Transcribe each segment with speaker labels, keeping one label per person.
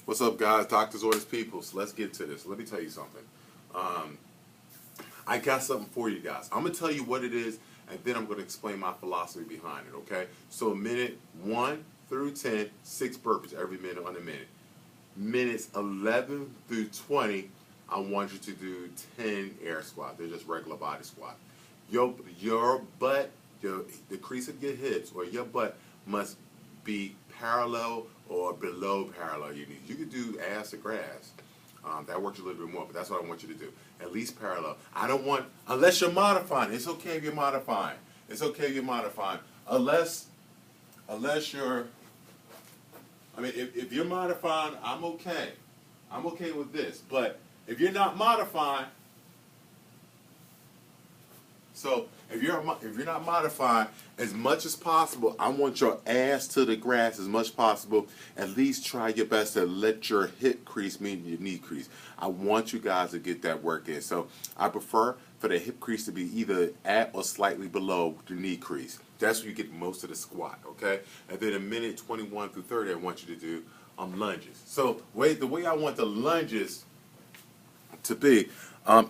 Speaker 1: What's up, guys? Doctors Orders Peoples. Let's get to this. Let me tell you something. I got something for you guys. I'm going to tell you what it is, and then I'm going to explain my philosophy behind it, okay? So minute 1 through 10, 6 burpees every minute on a minute. Minutes 11 through 20, I want you to do 10 air squats. They're just regular body squat. Your butt, the crease of your hips or your butt must be parallel or below parallel your knees. You could do ass to grass. That works a little bit more, but that's what I want you to do. At least parallel. I don't want, unless you're modifying. It's okay if you're modifying. It's okay if you're modifying. Unless you're, if you're modifying, I'm okay. I'm okay with this. But if you're not modifying, if you're not modifying, as much as possible, I want your ass to the grass as much as possible. At least try your best to let your hip crease meet your knee crease. I want you guys to get that work in. So I prefer for the hip crease to be either at or slightly below the knee crease. That's where you get most of the squat, okay? And then in minute 21 through 30, I want you to do lunges. So the way I want the lunges to be,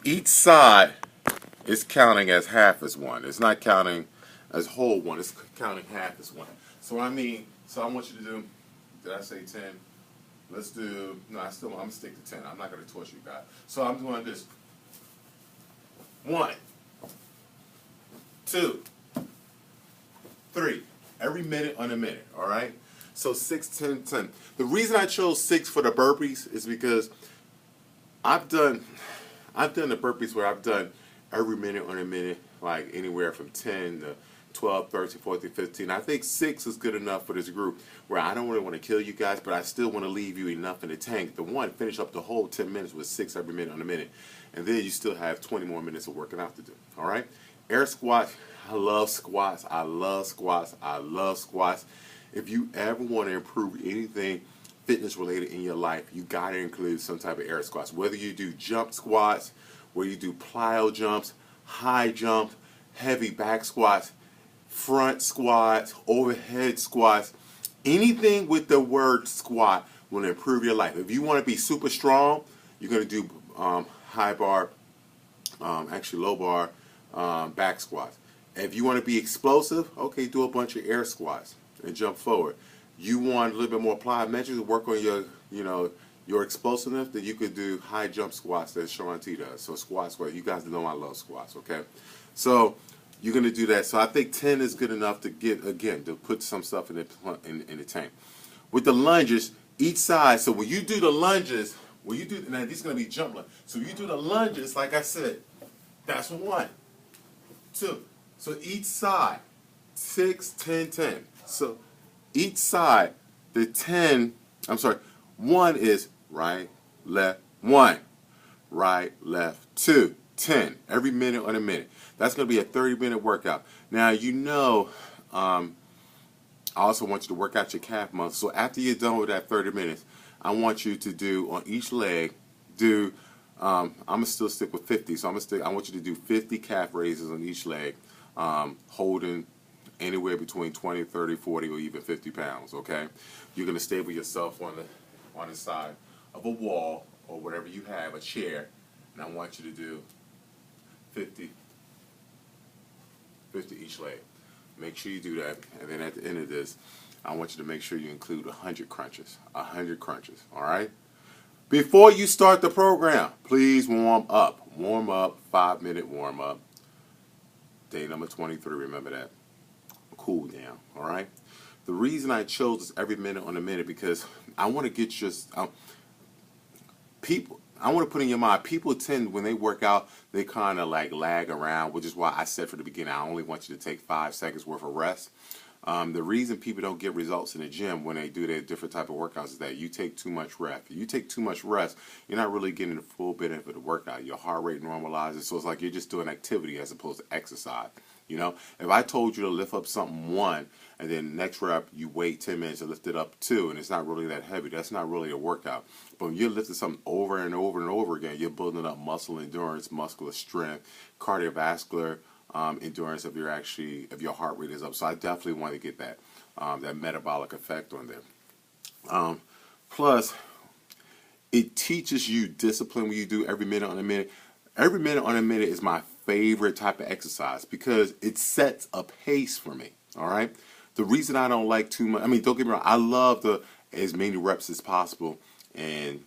Speaker 1: each side is counting as half as one. It's not counting as whole one. It's counting half as one. So I want you to do, did I say 10? Let's do, no, I'm going to stick to 10. I'm not going to torture you guys. So I'm doing this. 1, 2, 3. Every minute on a minute, all right? So 6, 10, 10. The reason I chose 6 for the burpees is because I've done the burpees where I've done every minute on a minute, like anywhere from 10 to 12, 13, 14, 15. I think 6 is good enough for this group where I don't really want to kill you guys, but I still want to leave you enough in the tank. Finish up the whole 10 minutes with 6 every minute on a minute. And then you still have 20 more minutes of working out to do. All right? Air squats. I love squats. I love squats. I love squats. If you ever want to improve anything fitness related in your life, you got to include some type of air squats. Whether you do jump squats, whether you do plyo jumps, high jump, heavy back squats, front squats, overhead squats, anything with the word squat will improve your life. If you want to be super strong, you're going to do high bar, low bar back squats. If you want to be explosive, okay, do a bunch of air squats and jump forward. You want a little bit more plyometrics to work on your explosiveness, then you could do high jump squats that Sharon T does. So squat. You guys know I love squats, okay? So you're going to do that. So I think 10 is good enough to to put some stuff in the tank. With the lunges, each side, so when you do the lunges, now these are going to be jump lunges. So you do the lunges, like I said, that's 1, 2. So each side, 6, 10, 10. So each side, 1 is right, left, 1. Right, left, 2, 10. Every minute on a minute. That's going to be a 30-minute workout. Now, I also want you to work out your calf muscles. So after you're done with that 30 minutes, I want you to do on each leg, I'm going to still stick with 50. So I want you to do 50 calf raises on each leg, holding anywhere between 20, 30, 40, or even 50 pounds, okay? You're going to stable yourself on the side of a wall or whatever you have, a chair, and I want you to do 50 each leg. Make sure you do that, and then at the end of this, I want you to make sure you include 100 crunches. 100 crunches, all right? Before you start the program, please warm up. Warm up, 5-minute warm up. Day number 23, remember that. Cool down, all right? The reason I chose this every minute on a minute because I want to get I want to put in your mind, people tend, when they work out, they kind of like lag around, which is why I said from the beginning, I only want you to take 5 seconds worth of rest. The reason people don't get results in the gym when they do their different type of workouts is that you take too much rest. If you take too much rest, you're not really getting the full benefit of the workout. Your heart rate normalizes, so it's like you're just doing activity as opposed to exercise. If I told you to lift up something 1, and then next rep you wait 10 minutes to lift it up 2, and it's not really that heavy, that's not really a workout. But when you're lifting something over and over and over again, you're building up muscle endurance, muscular strength, cardiovascular endurance if your heart rate is up. So I definitely want to get that metabolic effect on there. Plus, It teaches you discipline when you do every minute on a minute. Every minute on a minute is my favorite type of exercise because it sets a pace for me. All right. The reason I don't like too much, I mean, don't get me wrong, I love the as many reps as possible and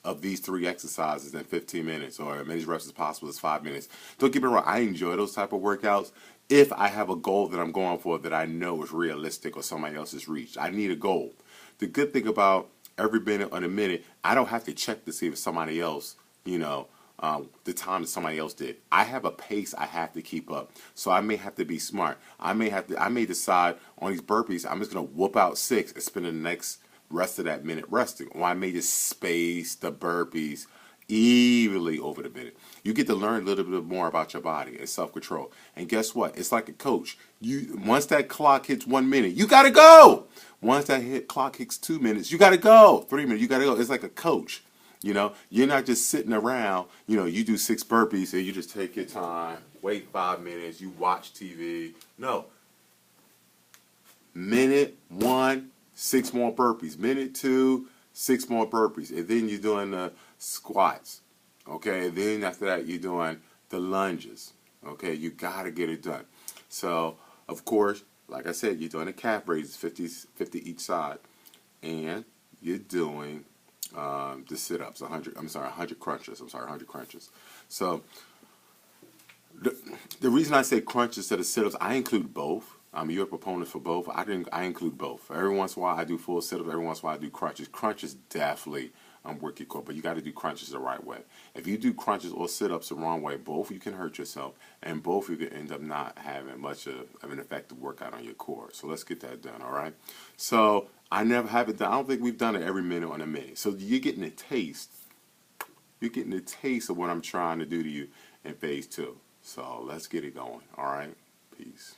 Speaker 1: of these three exercises in 15 minutes or as many reps as possible is 5 minutes. Don't get me wrong, I enjoy those type of workouts if I have a goal that I'm going for that I know is realistic or somebody else has reached. I need a goal. The good thing about every minute on a minute, I don't have to check to see if somebody else, the time that somebody else did. I have a pace I have to keep up. So I may have to be smart. I may decide on these burpees, I'm just going to whoop out 6 and spend the next rest of that minute resting. Or I may just space the burpees evenly over the minute. You get to learn a little bit more about your body and self-control. And guess what? It's like a coach. Once that clock hits 1 minute, you got to go. Once that clock hits 2 minutes, you got to go. 3 minutes, you got to go. It's like a coach. You're not just sitting around, you do 6 burpees and you just take your time, wait 5 minutes, you watch TV. No. Minute 1, 6 more burpees. Minute 2, 6 more burpees. And then you're doing the squats. Okay, and then after that you're doing the lunges. Okay, you got to get it done. So, of course, like I said, you're doing the calf raises, 50 each side. And you're doing the sit-ups, 100 crunches. 100 crunches. So the reason I say crunches instead of sit-ups, I include both. You're a proponent for both. I include both. Every once in a while I do full sit-ups. Every once in a while I do crunches. Crunches definitely work your core, but you got to do crunches the right way. If you do crunches or sit-ups the wrong way, both you can hurt yourself, and both you can end up not having much of an effective workout on your core. So let's get that done, all right? So I never have it done. I don't think we've done it every minute on a minute. So you're getting a taste. You're getting a taste of what I'm trying to do to you in phase 2. So let's get it going, all right? Peace.